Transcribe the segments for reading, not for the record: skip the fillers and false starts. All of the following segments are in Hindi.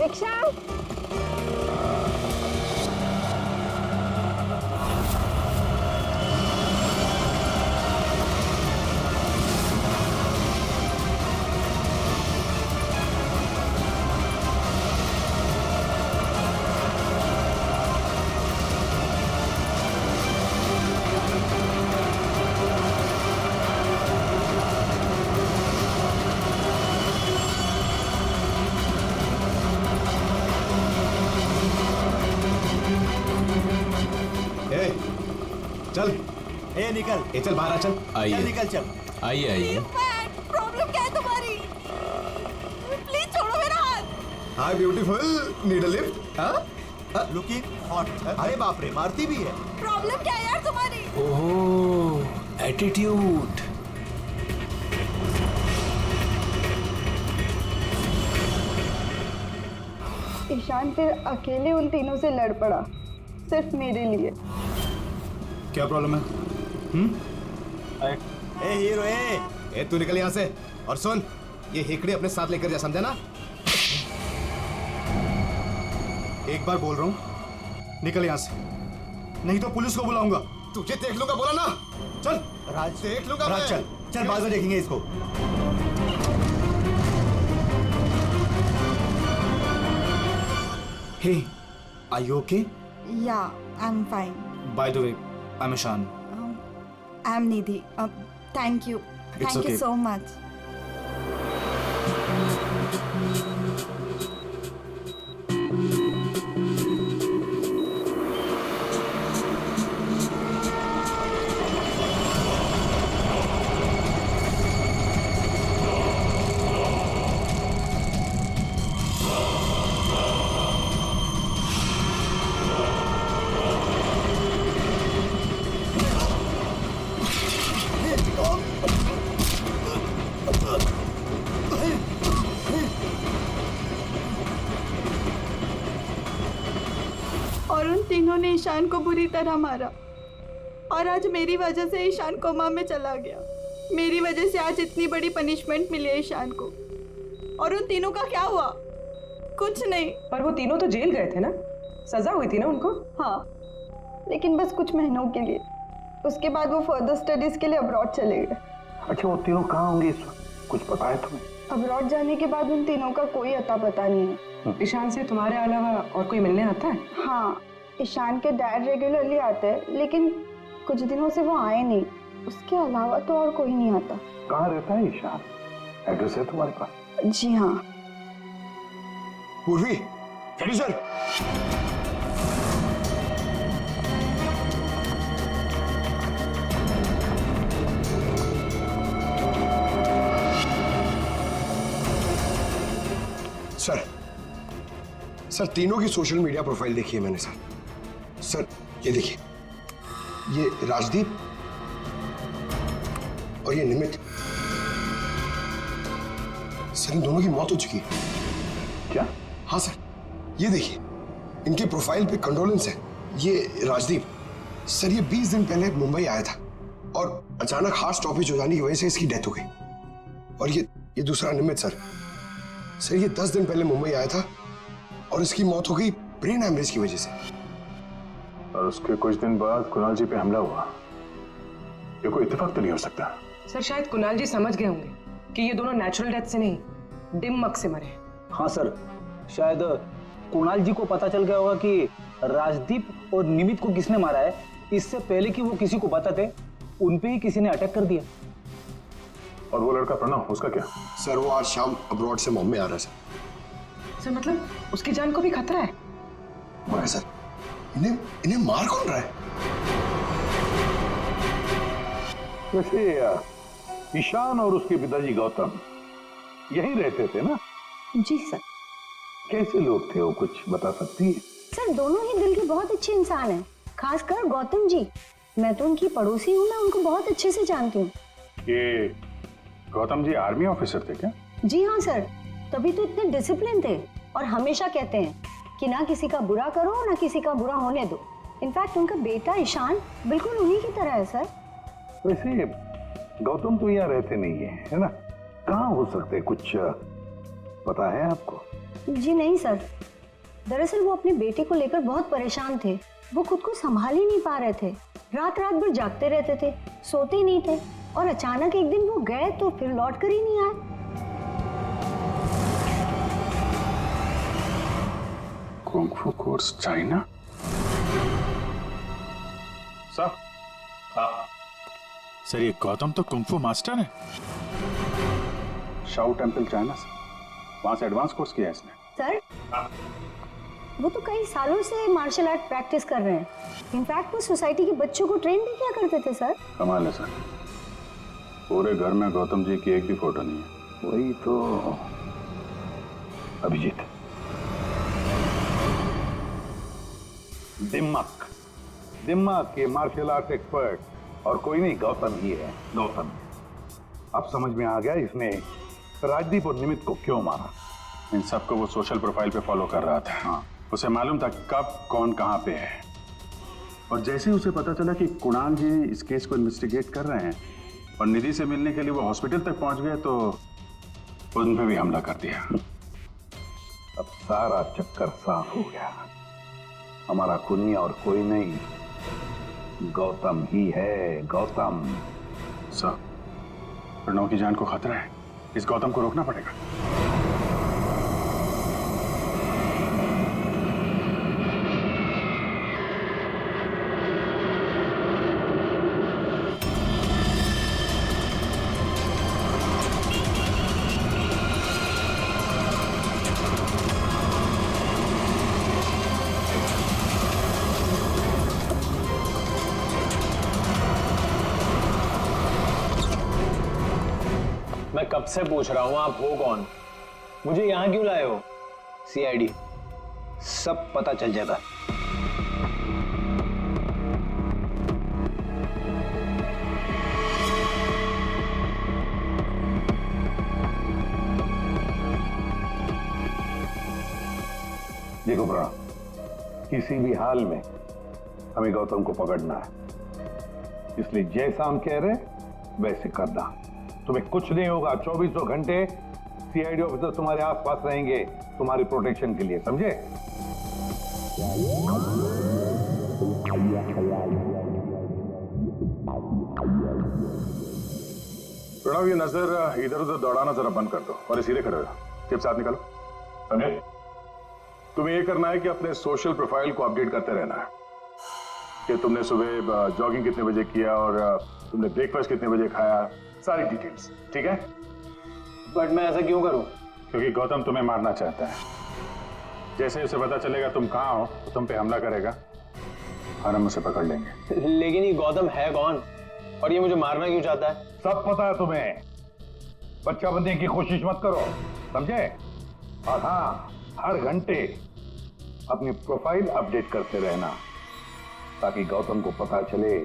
रिक्शा। चल ए निकल, ए चल बाहर आ, चल चल निकल, चल। आइए आइए। प्रॉब्लम क्या है तुम्हारी? प्लीज छोड़ो मेरा हाथ। हाय ब्यूटीफुल, नीड अ लिफ्ट? हाँ लुकिंग हॉट। अरे बाप रे, मारती भी है। प्रॉब्लम क्या है यार तुम्हारी? ओहो, एटीट्यूड। ईशान फिर अकेले उन तीनों से लड़ पड़ा, सिर्फ मेरे लिए। क्या प्रॉब्लम है? ए हीरो ए तू निकल यहाँ से। और सुन, ये हेकड़े अपने साथ लेकर जा, समझा ना? एक बार बोल रहा हूँ, निकल यहाँ से, नहीं तो पुलिस को बुलाऊंगा। तुझे देख लूंगा, बोला ना। चल राज, देख लूंगा राज, मैं। चल चल, बाद में देखेंगे इसको। Hey, are you okay? Yeah, I'm fine. By the way, I'm Ishan. I'm Nidhi. Thank you. It's Thank okay. you so much. और उन तीनों ने ईशान को बुरी तरह मारा, और आज मेरी वजह से ईशान कोमा में चला गया। मेरी वजह से आज इतनी बड़ी पनिशमेंट मिली है ईशान को। और उन तीनों का क्या हुआ? कुछ नहीं। पर वो तीनों तो जेल गए थे ना, सजा हुई थी ना उनको? हाँ, लेकिन बस कुछ महीनों के लिए। उसके बाद वो फर्दर स्टडीज के लिए अब्रॉड चले गए। अच्छा, वो तीनों कहाँ होंगे इस वक्त? कुछ पता है तुम्हें? अब्रॉड जाने के बाद उन तीनों का कोई अता पता नहीं है। ईशान से तुम्हारे अलावा और कोई मिलने आता है? हाँ, ईशान के डैड रेगुलरली आते हैं, लेकिन कुछ दिनों से वो आए नहीं। उसके अलावा तो और कोई नहीं आता। कहाँ रहता है ईशान? एड्रेस है तुम्हारे पास? जी हाँ। पूर्वी, सर। सर तीनों की सोशल मीडिया प्रोफाइल देखी है मैंने सर। सर ये देखिए, ये राजदीप और ये निमित। सर इन दोनों की मौत हो चुकी है। क्या? हाँ सर, ये देखिए, इनके प्रोफाइल पे कंडोलेंस है। ये राजदीप सर, ये 20 दिन पहले मुंबई आया था और अचानक हार्ट स्टॉपेज हो जाने की वजह से इसकी डेथ हो गई। और ये दूसरा निमित सर, ये 10 दिन पहले मुंबई आया था और इसकी मौत हो गई ब्रेन हैमरेज की वजह से। और उसके कुछ दिन बाद कुणाल जी पे हमला हुआ। ये कोई इत्तेफाक तो नहीं हो सकता। सर शायद कुणाल जी समझ गए होंगे कि ये दोनों नेचुरल डेथ से नहीं, दिमाग से मरे। हाँ सर, शायद कुणाल जी को पता चल गया होगा कि राजदीप और निमित को किसने मारा है। इससे पहले कि वो किसी को बताते, उन पे ही किसी ने अटैक कर दिया। और वो लड़का प्रणव, उसका क्या? सर वो आज शाम अब्रॉड से बॉम्बे आ रहा है सर। सर मतलब उसकी जान को भी खतरा है? मगर सर, इन्हें मार कौन रहा है? वैसे ईशान और उसके पिताजी गौतम यहीं रहते थे ना? जी सर। कैसे लोग थे वो, कुछ बता सकती है? सर दोनों ही दिल के बहुत अच्छे इंसान हैं, खासकर गौतम जी। मैं तो उनकी पड़ोसी हूँ, मैं उनको बहुत अच्छे से जानती हूँ। ये गौतम जी आर्मी ऑफिसर थे क्या? जी हाँ सर, तभी तो इतने डिसिप्लिन थे और हमेशा कहते हैं कि ना किसी का बुरा करो ना किसी का बुरा होने दो। इनफैक्ट उनका बेटा ईशान बिल्कुल उन्हीं की तरह है सर। वैसे गौतम तो यहाँ रहते नहीं है ना? कहाँ हो सकते, कुछ पता है आपको? जी नहीं सर, दरअसल वो अपने बेटे को लेकर बहुत परेशान थे। वो खुद को संभाल ही नहीं पा रहे थे, रात रात भर जागते रहते थे, सोते ही नहीं थे, और अचानक एक दिन वो गए तो फिर लौट कर ही नहीं आए। Kung fu course China? सर, हाँ सर, ये गौतम तो कुंग-फू मास्टर है। शाओ टेम्पल चाइना से, वहां से एडवांस कोर्स किया है इसने। सर, वो तो कई सालों से मार्शल आर्ट प्रैक्टिस कर रहे हैं। इनफैक्ट वो सोसाइटी के बच्चों को ट्रेन भी किया करते थे सर। कमाल है सर, पूरे घर में गौतम जी की एक भी फोटो नहीं है। वही तो अभिजीत। दिमाग दिमाग के मार्शल आर्ट एक्सपर्ट और कोई नहीं, गौतम ही है, गौतम। अब समझ में आ गया इसने राजदीप और निमित को क्यों मारा। इन सबको वो सोशल प्रोफाइल पे फॉलो कर रहा था। हाँ, उसे मालूम था कब कौन कहाँ पे है, और जैसे ही उसे पता चला कि कुणाल जी इस केस को इन्वेस्टिगेट कर रहे हैं और निधि से मिलने के लिए वो हॉस्पिटल तक पहुंच गए, तो उन पे भी हमला कर दिया। अब सारा चक्कर साफ हो गया। हमारा खूनी और कोई नहीं, गौतम ही है, गौतम। सर, प्रणव की जान को खतरा है, इस गौतम को रोकना पड़ेगा। मैं कब से पूछ रहा हूं आप हो कौन, मुझे यहां क्यों लाए हो? सीआईडी, सब पता चल जाएगा। देखो प्रणव, किसी भी हाल में हमें गौतम को पकड़ना है, इसलिए जैसा हम कह रहे वैसे करना। तुम्हें कुछ नहीं होगा, 24 घंटे सीआईडी ऑफिसर तुम्हारे आसपास रहेंगे तुम्हारी प्रोटेक्शन के लिए, समझे? प्रणव, ये नजर इधर उधर दौड़ाना जरा बंद कर दो और सीधे खड़े रहो। चिप साथ निकालो, समझे? तुम्हें ये करना है कि अपने सोशल प्रोफाइल को अपडेट करते रहना है कि तुमने सुबह जॉगिंग कितने बजे किया और तुमने ब्रेकफास्ट कितने बजे खाया, सारी डिटेल्स, ठीक है? बट मैं ऐसा क्यों करूं? क्योंकि गौतम तुम्हें मारना चाहता है। जैसे उसे पता चलेगा तुम कहाँ हो तो तुम पे हमला करेगा और हम उसे पकड़ लेंगे। लेकिन ये गौतम है कौन और ये मुझे मारना क्यों चाहता है? सब पता है तुम्हें, बच्चा बनने की कोशिश मत करो, समझे? और हाँ, हर घंटे अपनी प्रोफाइल अपडेट करते रहना ताकि गौतम को पता चले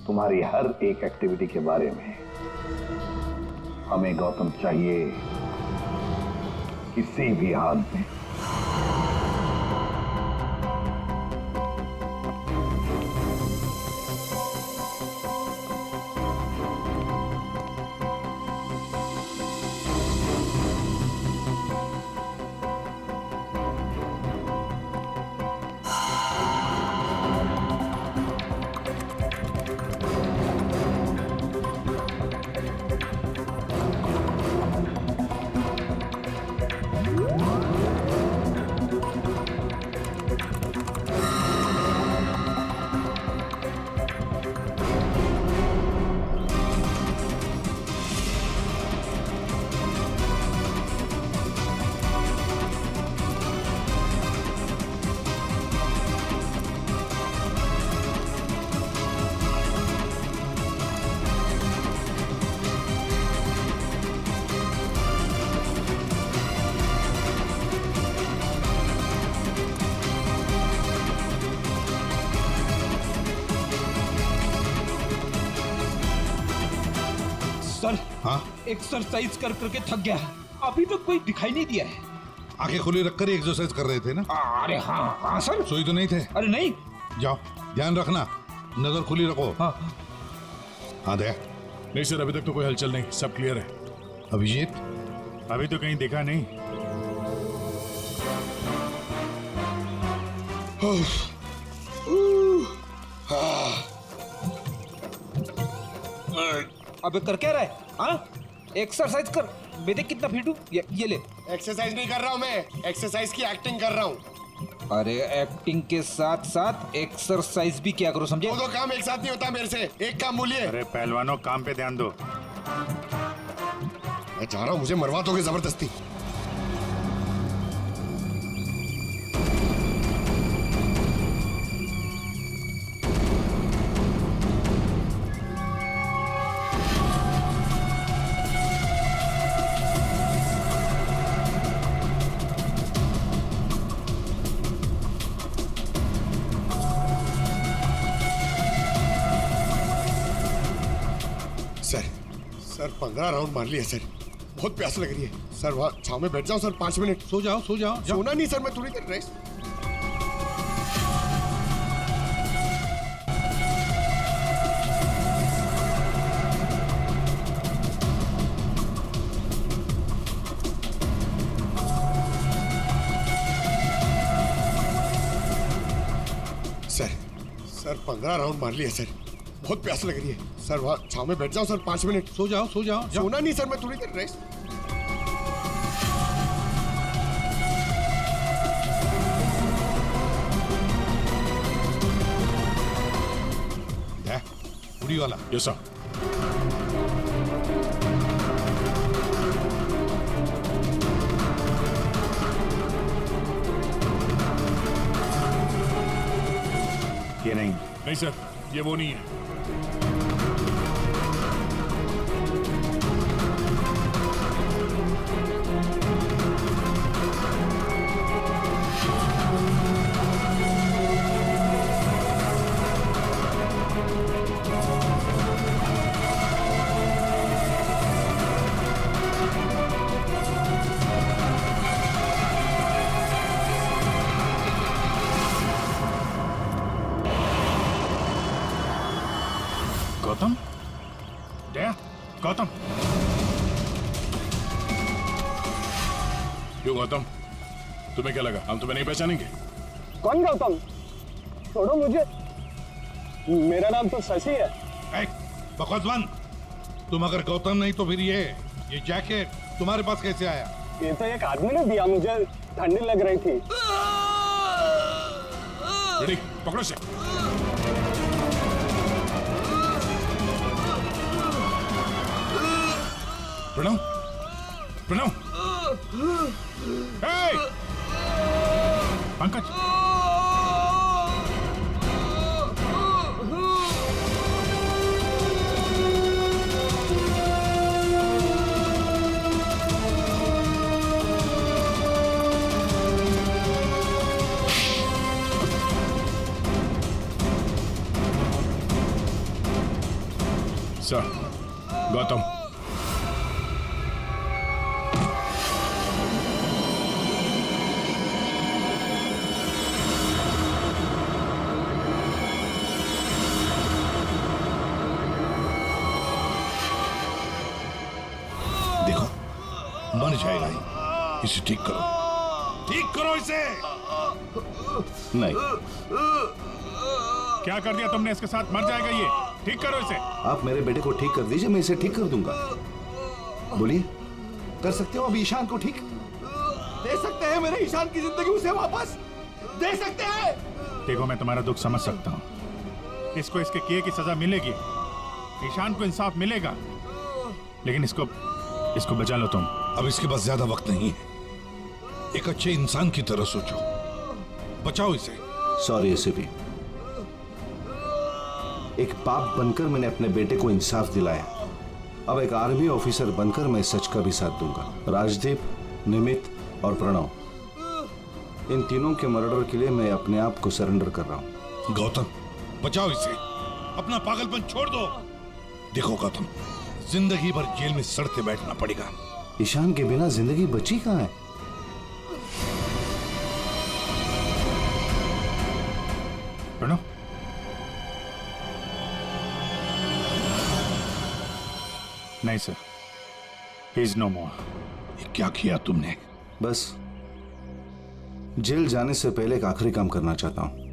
तुम्हारी हर एक एक्टिविटी के बारे में। हमें गौतम चाहिए किसी भी हाल में। सर, हाँ? एक्सरसाइज कर करके थक गया, अभी तो कोई दिखाई नहीं दिया है। आंखें खुली रखकर ही एक्सरसाइज कर रहे थे ना? अरे हाँ हाँ सर। सोई तो नहीं थे? अरे नहीं। जाओ, ध्यान रखना, नजर खुली रखो। हाँ हाँ दया। नहीं सर, अभी तक तो कोई हलचल नहीं, सब क्लियर है। अभिजीत? अभी तो कहीं देखा नहीं। अबे कर क्या रहा है? हाँ, एक्सरसाइज कर। मैं कितना फिट हूँ। ये ले। एक्सरसाइज नहीं कर रहा हूँ मैं, एक्सरसाइज की एक्टिंग कर रहा हूँ। अरे एक्टिंग के साथ साथ एक्सरसाइज भी क्या करो, समझे? दो काम एक साथ नहीं होता मेरे से, एक काम बोलिए। अरे पहलवानों, काम पे ध्यान दो। मैं चाह रहा हूँ, मुझे मरवा दोगे जबरदस्ती। सर 15 राउंड मार लिया सर, बहुत प्यास लग रही है सर। वहाँ छाव में बैठ जाओ सर, 5 मिनट। सो जाओ, सो जाओ। सोना नहीं सर, मैं थोड़ी देर रेस्ट। सर 15 राउंड मार लिया सर, बहुत प्यास लग रही है सर। वहाँ छाव में बैठ जाओ सर, 5 मिनट। सो जाओ, सो जाओ। सोना नहीं सर, मैं थोड़ी देर रेस्ट। उड़ी वाला। Yes sir. ये नहीं। नहीं सर, ये वो नहीं है। गौतम? जया, गौतम। क्यों गौतम, तुम्हें क्या लगा हम तुम्हें नहीं पहचानेंगे? कौन गौतम? छोड़ो मुझे, मेरा नाम तो शशि है। बकवास बंद। तुम अगर गौतम नहीं तो फिर ये जैकेट तुम्हारे पास कैसे आया? ये तो एक आदमी ने दिया मुझे, ठंडी लग रही थी। रेडी, पकड़ो से। प्रणव, प्रणव। हे! पंकज। सर, गौतम। देखो, मर जाएगा ही। इसे ठीक करो, ठीक करो इसे। नहीं। क्या कर दिया तुमने इसके साथ? मर जाएगा ये, ठीक करो इसे। आप मेरे बेटे को ठीक कर दीजिए, मैं इसे ठीक कर दूंगा। बोलिए, कर सकते हो अब ईशान को ठीक? दे सकते हैं मेरे ईशान की जिंदगी उसे वापस? दे सकते हैं? देखो, मैं तुम्हारा दुख समझ सकता हूँ। इसको इसके किए की सजा मिलेगी, ईशान को इंसाफ मिलेगा, लेकिन इसको बचा लो तुम। अब इसके पास ज्यादा वक्त नहीं है। एक अच्छे इंसान की तरह सोचो, बचाओ इसे। सॉरी एसीपी, एक बाप बनकर मैंने अपने बेटे को इंसाफ दिलाया। अब एक आर्मी ऑफिसर बनकर मैं सच का भी साथ दूंगा। राजदीप, निमित और प्रणव, इन तीनों के मर्डर के लिए मैं अपने आप को सरेंडर कर रहा हूं। गौतम, बचाओ इसे, अपना पागलपन छोड़ दो। देखो गौतम, जिंदगी भर जेल में सड़ते बैठना पड़ेगा। ईशान के बिना जिंदगी बची कहां है? प्रणव, नहीं सर, ही इज नो मोर। ये क्या किया तुमने? बस जेल जाने से पहले एक आखिरी काम करना चाहता हूं।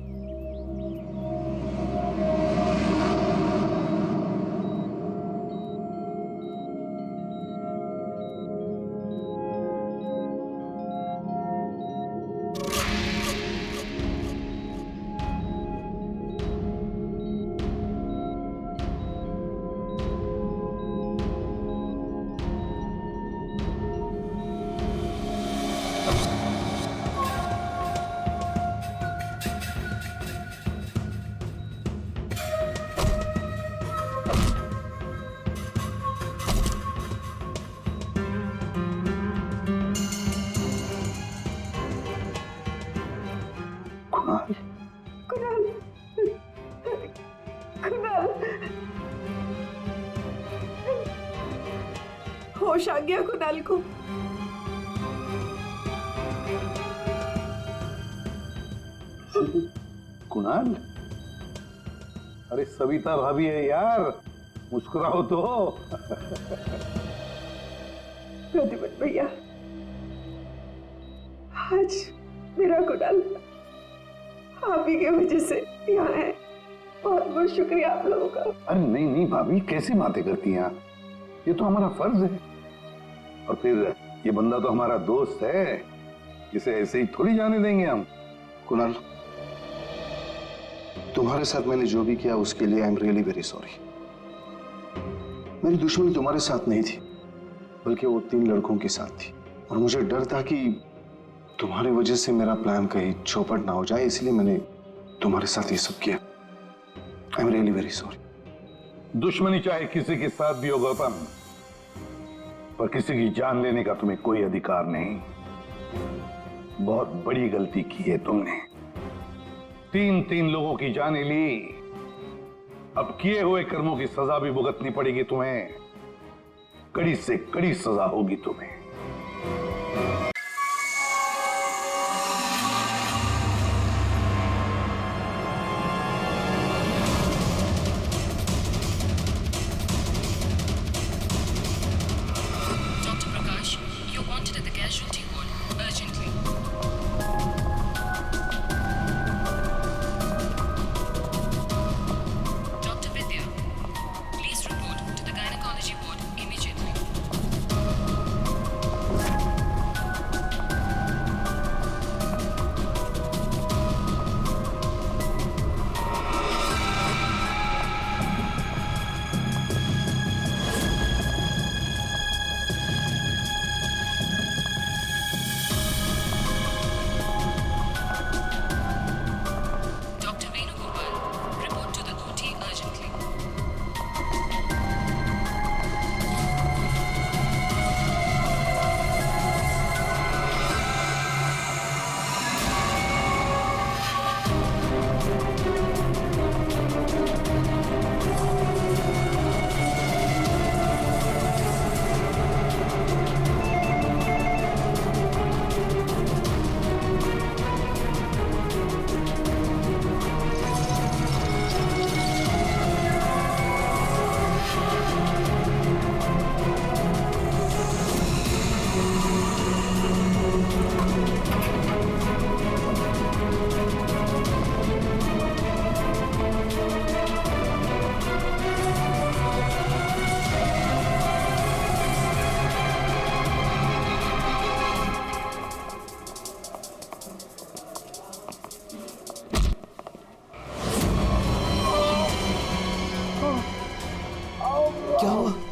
होश आ गया कुणाल को। कुणाल, अरे सविता भाभी है यार, मुस्कुराओ तो। प्रतिपत भैया, आज मेरा कुणाल आप ही की वजह से यहाँ है। बहुत बहुत शुक्रिया आप लोगों का। अरे नहीं नहीं भाभी, कैसी बातें करती हैं आप? ये तो हमारा फर्ज है। और फिर ये बंदा तो हमारा दोस्त है, इसे ऐसे ही थोड़ी जाने देंगे हम। कुणाल, तुम्हारे साथ मैंने जो भी किया उसके लिए I am really very sorry. मेरी दुश्मनी तुम्हारे साथ नहीं थी, बल्कि वो 3 लड़कों के साथ थी। और मुझे डर था कि तुम्हारी वजह से मेरा प्लान कहीं चौपट ना हो जाए, इसलिए मैंने तुम्हारे साथ ये सब किया। I am really very sorry. दुश्मनी चाहे किसी के साथ भी हो गौतम, पर किसी की जान लेने का तुम्हें कोई अधिकार नहीं। बहुत बड़ी गलती की है तुमने। 3 लोगों की जानें ली। अब किए हुए कर्मों की सजा भी भुगतनी पड़ेगी तुम्हें। कड़ी से कड़ी सजा होगी तुम्हें।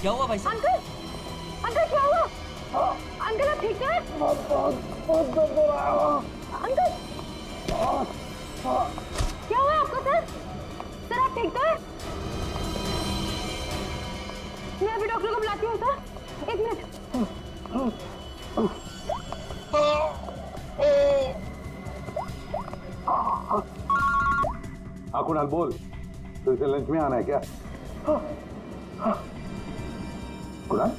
क्या हुआ भाई साहब? अंकल, अंकल क्या हुआ? अंकल आप ठीक है? अंकल क्या हुआ आपको सर? सर आप ठीक है? मैं अभी डॉक्टर को बुलाती हूँ सर। 1 मिनट। हाँ कुणाल बोल, फिर से लंच में आना है क्या? कुणाल,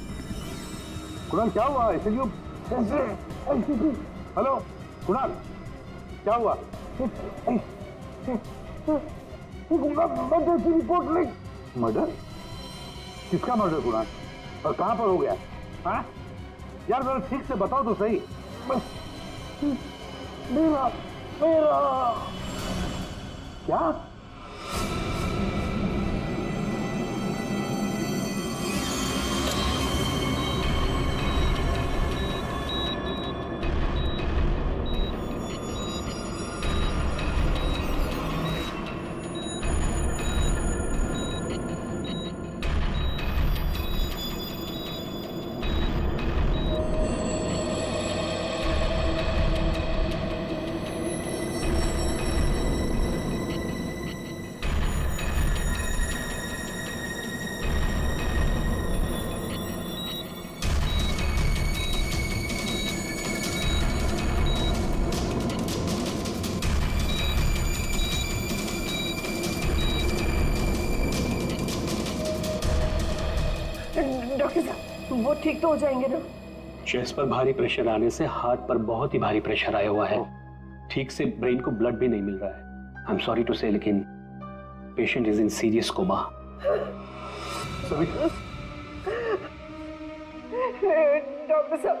कुणाल क्या हुआ? ऐसे क्यों? हेलो कुणाल, क्या हुआ? मर्डर की रिपोर्ट लिख। मर्डर? किसका मर्डर कुणाल? और कहां पर हो गया? हाँ यार जरा ठीक से बताओ तो सही। मेरा मेरा क्या? डॉक्टर साहब वो ठीक तो हो जाएंगे ना? चेस्ट पर भारी प्रेशर आने से हार्ट पर बहुत ही भारी प्रेशर आया हुआ है। ठीक से ब्रेन को ब्लड भी नहीं मिल रहा है। I am sorry to say, लेकिन patient is in serious coma. Doctor साहब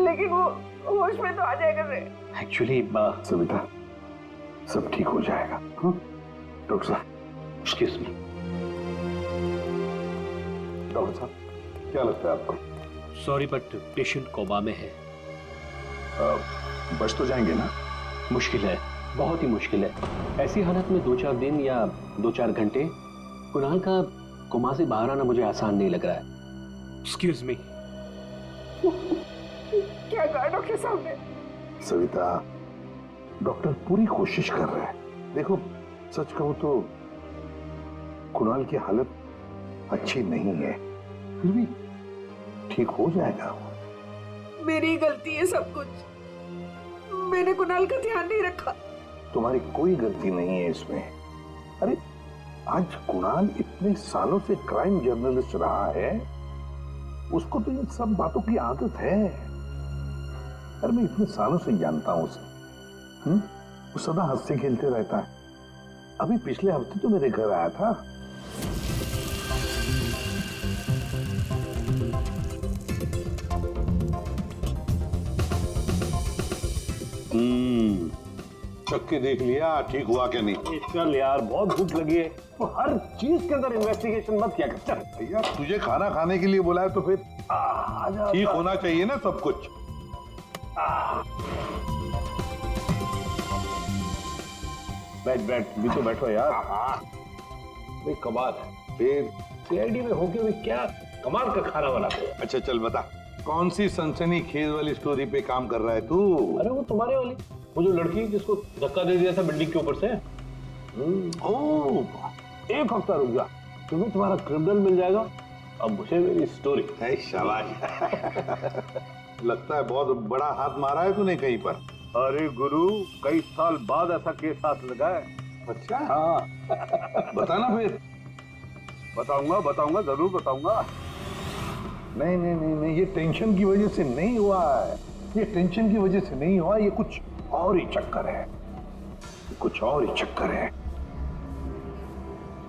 लेकिन वो होश में तो आ जाएगा रे। एक्चुअली सविता, सब ठीक हो जाएगा। डॉक्टर साहब, एक्सक्यूज मी। डॉक्टर साहब, क्या लगता है आपको? सॉरी बट पेशेंट कोमा में है। बच तो जाएंगे ना? मुश्किल है, बहुत ही मुश्किल है। ऐसी हालत में 2-4 दिन या 2-4 घंटे कुणाल का कोमा से बाहर आना मुझे आसान नहीं लग रहा है। Excuse me. क्या कहा डॉक्टर साहब ने? सविता, डॉक्टर पूरी कोशिश कर रहे हैं। देखो, सच कहूं तो कुणाल की हालत अच्छी नहीं है, फिर भी ठीक हो जाएगा। मेरी गलती है सब कुछ। मैंने कुणाल का ध्यान नहीं रखा। तुम्हारी कोई गलती नहीं है इसमें। अरे आज कुणाल इतने सालों से क्राइम जर्नलिस्ट रहा है, उसको तो इन सब बातों की आदत है। अरे मैं इतने सालों से जानता हूं उसे। वो सदा हंसते खेलते रहता है। अभी पिछले हफ्ते तो मेरे घर आया था। चक्के देख लिया ठीक हुआ क्या नहीं? चल यार, बहुत भूख लगी है, तो हर चीज के अंदर इन्वेस्टिगेशन मत किया कर। चल भैया, तुझे खाना खाने के लिए बुलाया तो फिर ठीक होना चाहिए ना सब कुछ। बैठ बैठ, भी तो बैठो यार। भाई कमाल है, फिर सीआईडी में होके भी क्या कमाल का खाना बनाते हो। अच्छा चल बता, कौन सी सनसनी खेज वाली स्टोरी पे काम कर रहा है तू? अरे वो तुम्हारे वाली, वो जो लड़की जिसको धक्का दे दिया था बिल्डिंग के ऊपर से। ओह, एक हफ्ता रुक जा, तुम्हें तुम्हारा क्रिमिनल मिल जाएगा। अब मुझे मेरी स्टोरी। शाबाश। लगता है बहुत बड़ा हाथ मारा है तूने कहीं पर। अरे गुरु, कई साल बाद ऐसा केस हाथ लगा है। अच्छा, हाँ। बताना फिर। बताऊंगा बताऊंगा, जरूर बताऊंगा। नहीं नहीं नहीं नहीं, ये टेंशन की वजह से नहीं हुआ है। ये टेंशन की वजह से नहीं हुआ, ये कुछ और ही चक्कर है। कुछ और ही चक्कर है।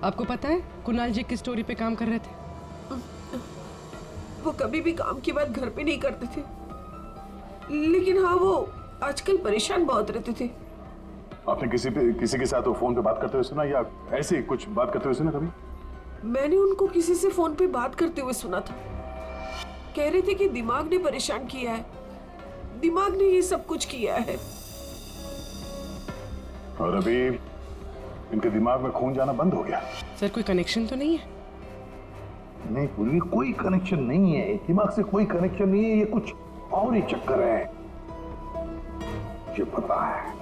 आपको पता है कुणाल जी किस स्टोरी पे काम कर रहे थे? वो कभी भी काम की बात घर पे नहीं करते थे, लेकिन हाँ वो आजकल परेशान बहुत रहते थे। आपने किसी के साथ फोन पे बात करते हुए सुना या ऐसे कुछ बात करते हुए सुना कभी? मैंने उनको किसी से फोन पे बात करते हुए सुना था। कह रहे थे कि दिमाग ने परेशान किया है, दिमाग ने ये सब कुछ किया है। और अभी इनके दिमाग में खून जाना बंद हो गया। सर कोई कनेक्शन तो नहीं है? नहीं पूरी, कोई कनेक्शन नहीं है। दिमाग से कोई कनेक्शन नहीं है, ये कुछ और ही चक्कर है। मुझे पता है।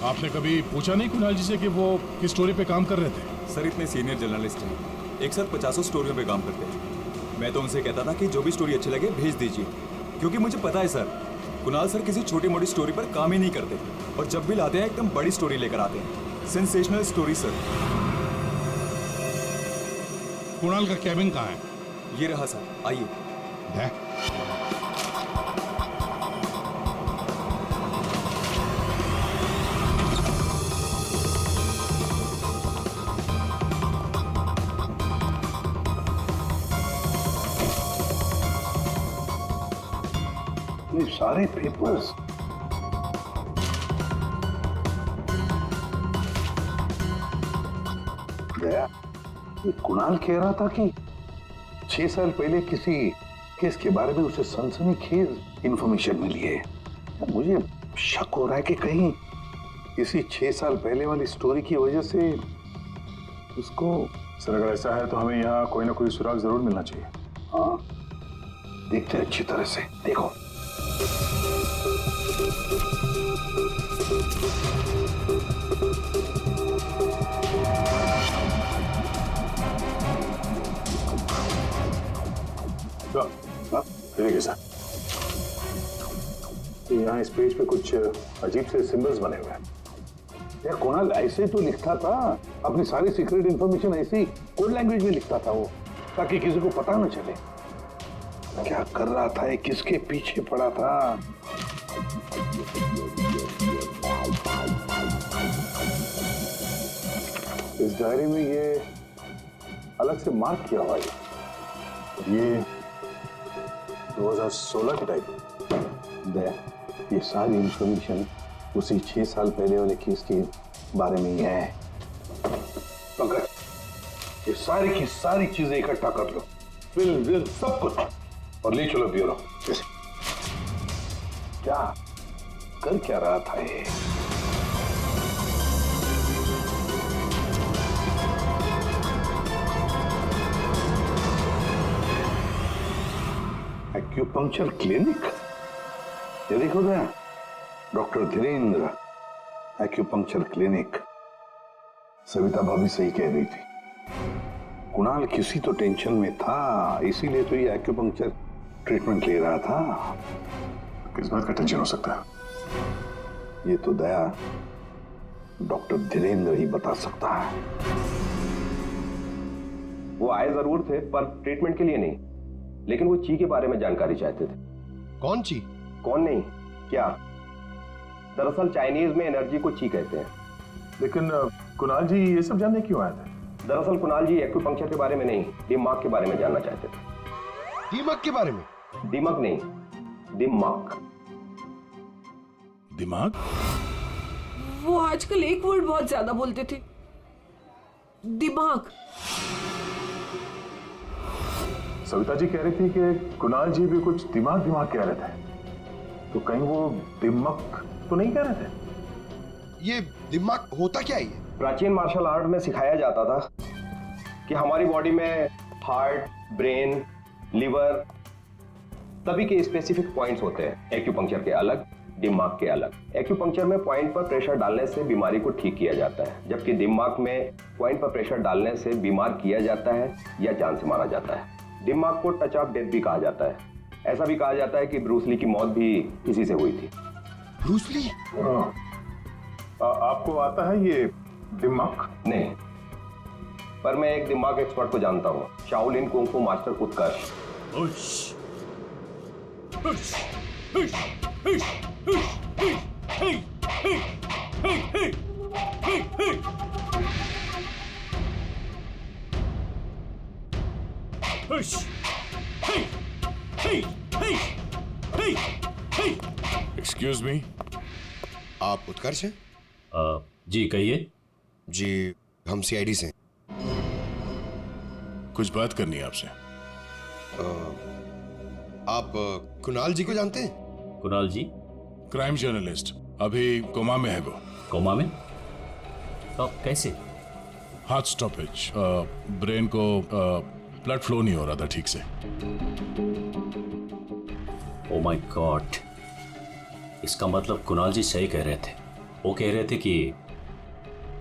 आपने कभी पूछा नहीं कुणाल जी से कि वो किस स्टोरी पे काम कर रहे थे? सर इतने सीनियर जर्नलिस्ट हैं, एक साथ 50 स्टोरियों पे काम करते हैं। मैं तो उनसे कहता था कि जो भी स्टोरी अच्छी लगे भेज दीजिए, क्योंकि मुझे पता है सर, कुणाल सर किसी छोटी मोटी स्टोरी पर काम ही नहीं करते और जब भी लाते हैं एकदम बड़ी स्टोरी लेकर आते हैं। Sensational story sir. कुणाल का कैबिन कहाँ है? ये रहा सर, आइए। ये सारे पेपर्स दया, ये कुणाल कह रहा था कि 6 साल पहले किसी केस के बारे में उसे सनसनीखेज इंफॉर्मेशन मिली है। मुझे शक हो रहा है कि कहीं इसी 6 साल पहले वाली स्टोरी की वजह से उसको। सर अगर ऐसा है तो हमें यहाँ कोई ना कोई सुराग जरूर मिलना चाहिए। हाँ, देखते हैं अच्छी तरह से। देखो ठीक है सर। यहाँ इस पेज पे कुछ अजीब से सिंबल्स बने हुए हैं। यार कुणाल ऐसे तो लिखता था, अपनी सारी सीक्रेट इंफॉर्मेशन ऐसी कोड लैंग्वेज में लिखता था वो, ताकि किसी को पता न चले क्या कर रहा था, किसके पीछे पड़ा था। इस डायरी में ये अलग से मार्क किया हुआ है। ये 2016 की डायरी। ये सारी इंफॉर्मेशन उसी 6 साल पहले वाले केस के बारे में ही है। पंकज, ये सारी की सारी चीजें इकट्ठा कर लो, फिल्म विल सब कुछ, और ले चलो ब्यूरो। क्या कर क्या रहा था ये? Acupuncture clinic? ये देखो ना, doctor Dhirendra acupuncture clinic. Savita भाभी सही कह रही थी, कुणाल किसी तो टेंशन में था, इसीलिए तो ये एक्यूपंक्चर ट्रीटमेंट ले रहा था। किस बात का टेंशन हो सकता है? ये तो दया डॉक्टर धीरेन्द्र ही बता सकता है। वो आए जरूर थे पर ट्रीटमेंट के लिए नहीं, लेकिन वो ची के बारे में जानकारी चाहते थे। कौन ची? कौन नहीं, क्या? दरअसल चाइनीज में एनर्जी को ची कहते हैं। लेकिन कुणाल जी ये सब जानने क्यों आए थे? दरअसल कुणाल जी एक्यूपंक्चर के बारे में नहीं, दिमाग के बारे में जानना चाहते थे। दिमाग के बारे में? दिमाग नहीं, दिमाग। दिमाग? वो आजकल एक वर्ड बहुत ज्यादा बोलते थे, दिमाग। सविता जी कह रही थी कि कुणाल जी भी कुछ दिमाग दिमाग कह रहे थे, तो कहीं वो दिमाग तो नहीं कह रहे थे? ये दिमाग होता क्या है? प्राचीन मार्शल आर्ट में सिखाया जाता था कि हमारी बॉडी में हार्ट, ब्रेन, लिवर सभी के स्पेसिफिक पॉइंट्स होते हैं। एक्यूपंक्चर के अलग, दिमाग के अलग। एक्यूपंक्चर में पॉइंट पर प्रेशर डालने से बीमारी को ठीक किया जाता है, जबकि दिमाग में पॉइंट पर प्रेशर डालने से बीमार किया जाता है या जान से मारा जाता है। दिमाग को टच ऑफ डेथ भी कहा जाता है। ऐसा भी कहा जाता है कि ब्रूस ली की मौत भी इसी से हुई थी। Bruce Lee? आपको आता है ये दिमाग? नहीं, पर मैं एक दिमाग एक्सपर्ट को जानता हूँ, शाओलिन कुंग फू मास्टर उत्कर्ष। एक्सक्यूज मी, आप उत्कर्ष हैं? जी कहिए। जी हम सीआईडी से। कुछ बात करनी है आपसे। आप कुणाल जी को जानते हैं? कुणाल जी? क्राइम जर्नलिस्ट, अभी कोमा में है वो। कोमा में? कैसे? हार्ट स्टॉपेज, ब्रेन को ब्लड फ्लो नहीं हो रहा था ठीक से। ओ माय गॉड, इसका मतलब कुणाल जी सही कह रहे थे। वो कह रहे थे कि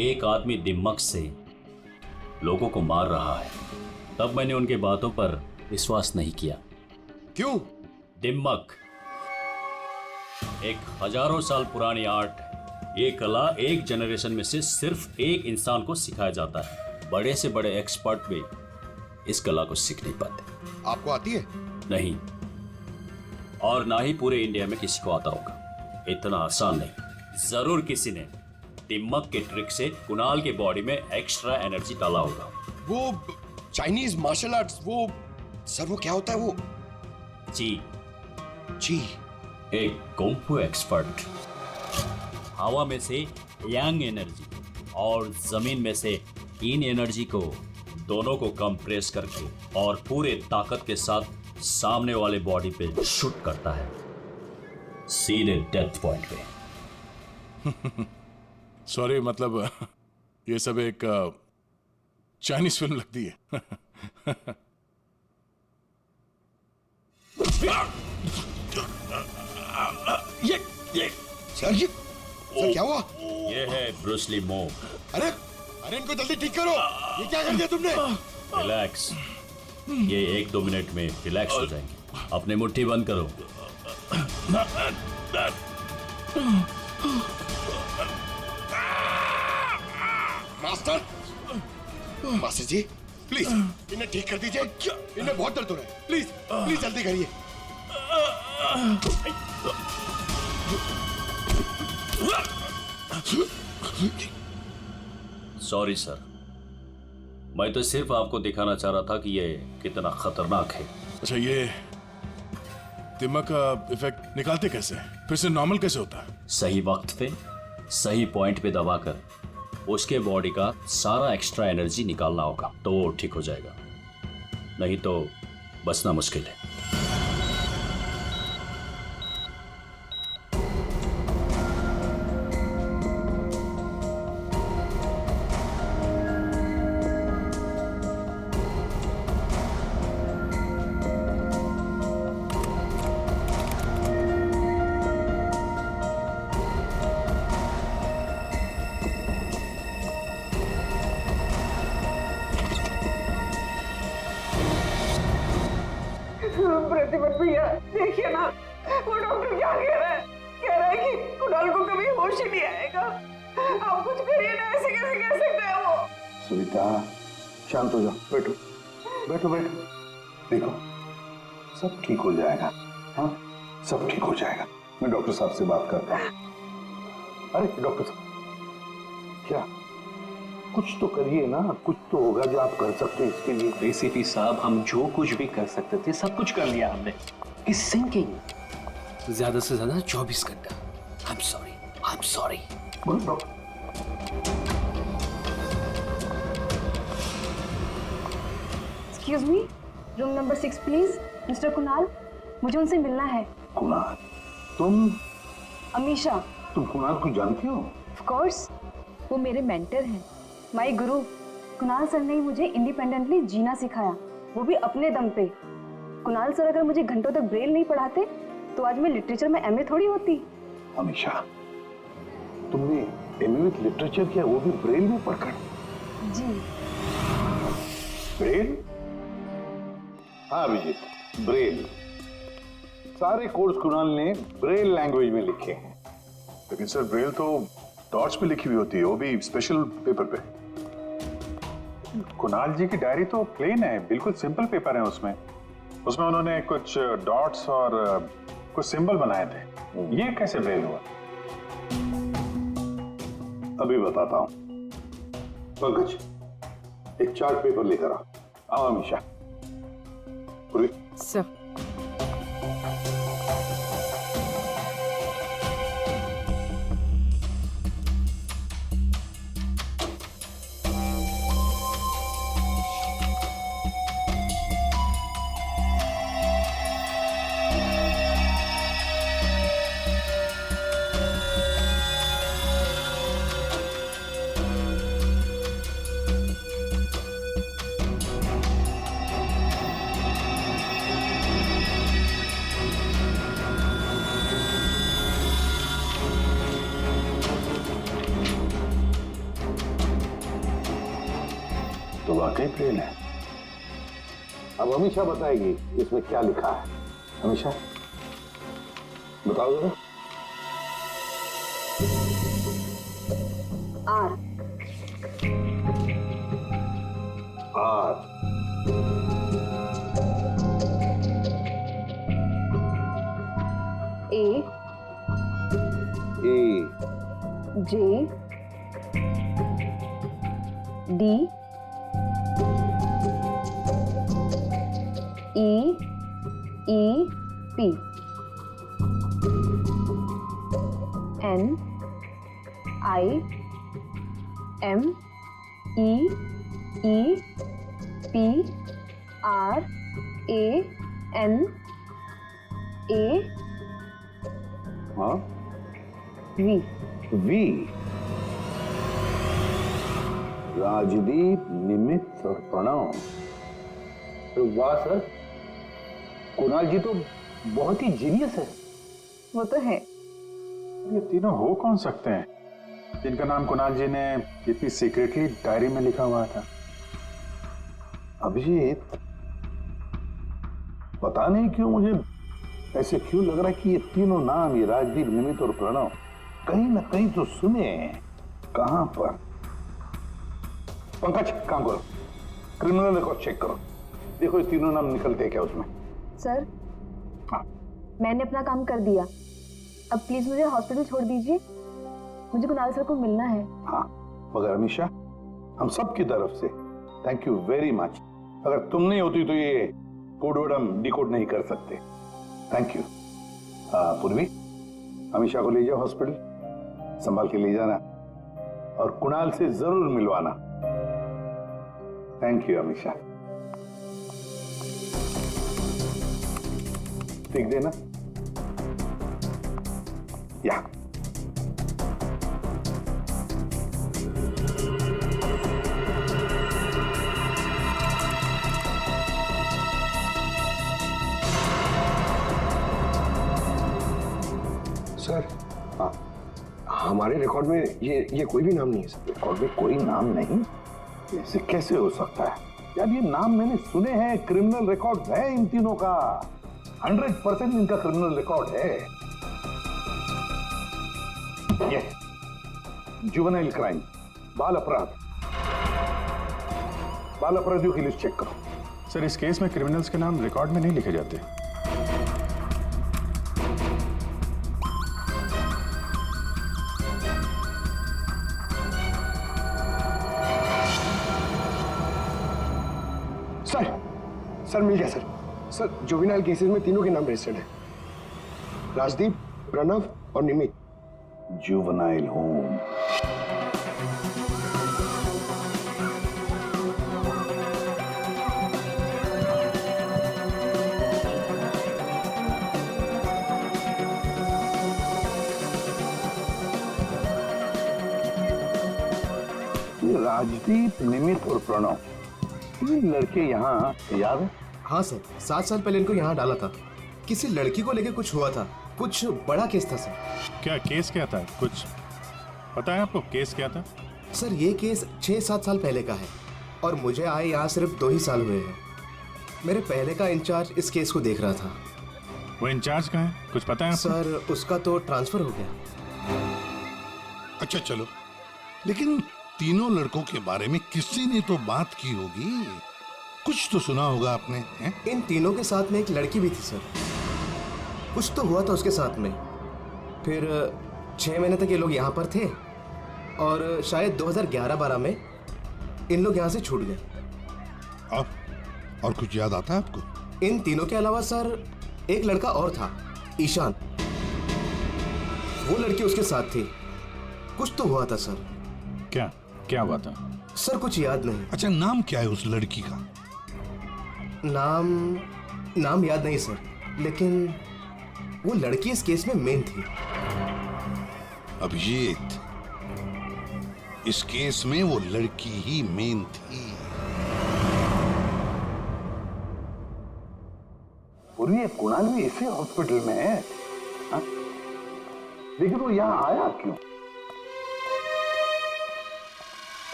एक आदमी दिमाग से लोगों को मार रहा है। तब मैंने उनके बातों पर विश्वास नहीं किया। क्यों? दिमाग एक हजारों साल पुरानी आर्ट, ये कला एक जनरेशन में से सिर्फ एक इंसान को सिखाया जाता है। बड़े से बड़े एक्सपर्ट भी इस कला को सीख नहीं पाते। आपको आती है? नहीं, और ना ही पूरे इंडिया में किसी को आता होगा। इतना आसान नहीं। जरूर किसी ने दिम्मक के ट्रिक से कुणाल की बॉडी में एक्स्ट्रा एनर्जी डाला होगा। वो चाइनीज मार्शल आर्ट्स, वो सर वो क्या होता है वो? जी, एक कुंफू एक्सपर्ट हवा में से यांग एनर्जी और जमीन में से इन एनर्जी को दोनों को कंप्रेस करके और पूरे ताकत के साथ सामने वाले बॉडी पे शूट करता है, सीधे डेथ पॉइंट पे। सॉरी, मतलब ये सब एक चाइनीज फिल्म लगती है। ये सर क्या हुआ? ये है ब्रूस ली मूव। अरे इनको जल्दी ठीक करो। ये क्या कर दिया तुमने? रिलैक्स, ये 1-2 मिनट में रिलैक्स हो जाएंगे। अपने मुट्ठी बंद करो। मास्टर जी प्लीज इन्हें ठीक कर दीजिए। इन्हें बहुत दर्द हो रहा है। प्लीज प्लीज जल्दी करिए। सॉरी सर, मैं तो सिर्फ आपको दिखाना चाह रहा था कि ये कितना खतरनाक है। अच्छा, ये दिमाग का इफेक्ट निकालते कैसे? फिर से नॉर्मल कैसे होता है? सही वक्त पे सही पॉइंट पे दबाकर उसके बॉडी का सारा एक्स्ट्रा एनर्जी निकालना होगा, तो वो ठीक हो जाएगा। नहीं तो बचना मुश्किल है। प्रतिपत भैया देखिए ना, वो डॉक्टर क्या कह रहा है? कह रहा है कि कुणाल को कभी होश ही नहीं आएगा। आप कुछ करिए ना, ऐसे कैसे कह सकता है वो? सुनीता शांत हो जाओ, बैठो बैठो बैठो। देखो सब ठीक हो जाएगा। हाँ सब ठीक हो जाएगा। मैं डॉक्टर साहब से बात करता हूँ। अरे डॉक्टर साहब क्या, कुछ तो करिए ना, कुछ तो होगा जो आप कर सकते हैं इसके लिए। एसीपी साहब, हम जो कुछ भी कर सकते थे सब कुछ कर लिया हमने। इस सिंकिंग ज्यादा से ज्यादा 24 घंटा। I am sorry. Excuse me, room number 6 please. Mister Kunal, मुझे उनसे मिलना है। कुणाल? तुम? अमीशा। तुम कुणाल को जानती हो? ऑफ कोर्स, वो मेरे मेंटर हैं, माय गुरु। कुणाल सर ने मुझे इंडिपेंडेंटली जीना सिखाया, वो भी अपने दम पे। कुणाल सर अगर मुझे घंटों तक ब्रेल नहीं पढ़ाते तो आज मैं लिटरेचर में एमए थोड़ी होती। अमीशा, तुमने एमए विद लिटरेचर किया, वो भी ब्रेल में पढ़कर? जी। ब्रेल? हाँ अभिजीत, ब्रेल। सारे कोर्स कुणाल ने ब्रेल लैंग्वेज में लिखे हैं। लेकिन सर ब्रेल तो डॉट्स पे लिखी हुई होती है, वो भी स्पेशल पेपर पे। कुणाल जी की डायरी तो प्लेन है, बिल्कुल सिंपल पेपर है। उसमें उन्होंने कुछ डॉट्स और कुछ सिंबल बनाए थे। ये कैसे ब्रेल हुआ? अभी बताता हूं। पंकज, एक चार्ट पेपर लेकर आओ। अमीशा। सर। तो वाकई ब्रेल है। अब अमीशा बताएगी इसमें क्या लिखा है। अमीशा बताओ जरा। J D E E P N I M E E P R A N A हाँ V वी। राजदीप, निमित और प्रणव। वाह सर, कुणाल जी तो बहुत ही जीनियस है। वो तो है। ये तीनों हो कौन सकते हैं जिनका नाम कुणाल जी ने इतनी सीक्रेटली डायरी में लिखा हुआ था? अभिजीत, पता नहीं क्यों मुझे ऐसे क्यों लग रहा है कि ये तीनों नाम, ये राजदीप, निमित और प्रणव, कहीं ना कहीं तो सुने हैं। कहां पर? पंकज, काम करो, क्रिमिनल रिकॉर्ड चेक करो, देखो ये तीनों नाम निकलते हैं क्या उसमें। सर, हाँ। मैंने अपना काम कर दिया, अब प्लीज मुझे हॉस्पिटल छोड़ दीजिए, मुझे कुणाल सर को मिलना है। हाँ, मगर अमीशा, हम सब की तरफ से थैंक यू वेरी मच। अगर तुम नहीं होती तो ये कोड वर्ड हम डिकोड नहीं कर सकते। Thank you. पूर्वी, अमीशा को ले जाओ हॉस्पिटल, संभाल के ले जाना और कुणाल से जरूर मिलवाना। Thank you Amisha. ठीक देना या सर, हाँ, हमारे रिकॉर्ड में ये कोई भी नाम नहीं है सर। रिकॉर्ड में कोई नाम नहीं? ऐसे कैसे हो सकता है यार? ये नाम मैंने सुने हैं, क्रिमिनल रिकॉर्ड है इन तीनों का, 100% इनका क्रिमिनल रिकॉर्ड है। ये जुवेनाइल क्राइम, बाल अपराध, बाल अपराधियों की लिस्ट चेक करो। सर, इस केस में क्रिमिनल्स के नाम रिकॉर्ड में नहीं लिखे जाते। सर मिल गया सर। सर, जुवेनाइल केसेस में तीनों के नाम रजिस्टर्ड है, राजदीप, प्रणव और निमित। Juvenile home. राजदीप, निमित और प्रणव, ये लड़के यहाँ याद है? हाँ सर, 7 साल पहले इनको यहाँ डाला था। किसी लड़की को लेकर कुछ हुआ था, कुछ बड़ा केस था सर। क्या केस क्या था? कुछ पता है आपको केस क्या था? सर, ये केस 6-7 साल पहले का है और मुझे आए यहाँ सिर्फ 2 ही साल हुए हैं। मेरे पहले का इंचार्ज इस केस को देख रहा था। वो इंचार्ज कहाँ है, कुछ पता है आपको? सर, उसका तो ट्रांसफर हो गया। अच्छा चलो, लेकिन तीनों लड़कों के बारे में किसी ने तो बात की होगी, कुछ तो सुना होगा आपने, हैं? इन तीनों के साथ में एक लड़की भी थी सर, कुछ तो हुआ था उसके साथ में। फिर 6 महीने तक ये लोग यहाँ पर थे और शायद 2011-12 में इन लोग यहाँ से छूट गए। और कुछ याद आता है आपको? इन तीनों के अलावा सर एक लड़का और था, ईशान, वो लड़की उसके साथ थी। कुछ तो हुआ था सर। क्या हुआ था सर? कुछ याद नहीं। अच्छा, नाम क्या है उस लड़की का? नाम याद नहीं सर, लेकिन वो लड़की इस केस में मेन थी। अभिजीत, इस केस में वो लड़की ही मेन थी। और ये कुणाल भी इसी हॉस्पिटल में है, हाँ? लेकिन वो यहाँ आया क्यों?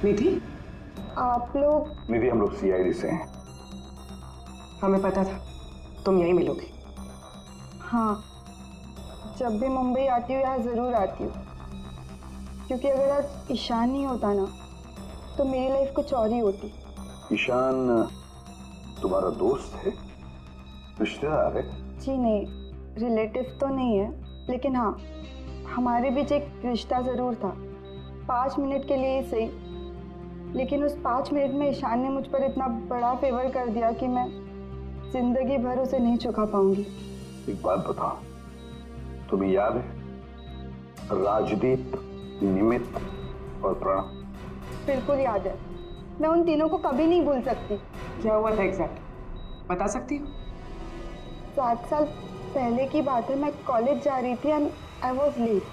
निधि, आप लोग? निधि, हम लोग CID से हैं। हमें पता था तुम यहीं मिलोगे। हाँ, जब भी मुंबई आती हूँ यहाँ ज़रूर आती हूँ, क्योंकि अगर आज ईशान नहीं होता ना तो मेरी लाइफ कुछ और ही होती। ईशान तुम्हारा दोस्त है, रिश्तेदार है? जी नहीं, रिलेटिव तो नहीं है, लेकिन हाँ, हमारे बीच एक रिश्ता ज़रूर था, 5 मिनट के लिए ही सही। लेकिन उस 5 मिनट में ईशान ने मुझ पर इतना बड़ा फेवर कर दिया कि मैं जिंदगी भर उसे नहीं चुका पाऊंगी। एक बात बताओ, तुम्हें याद है राजदीप, निमित और प्रणव? बिल्कुल याद है, मैं उन तीनों को कभी नहीं भूल सकती। क्या हुआ था एग्जैक्ट बता सकती हो? 7 साल पहले की बात है, मैं कॉलेज जा रही थी एंड आई वॉज लेट।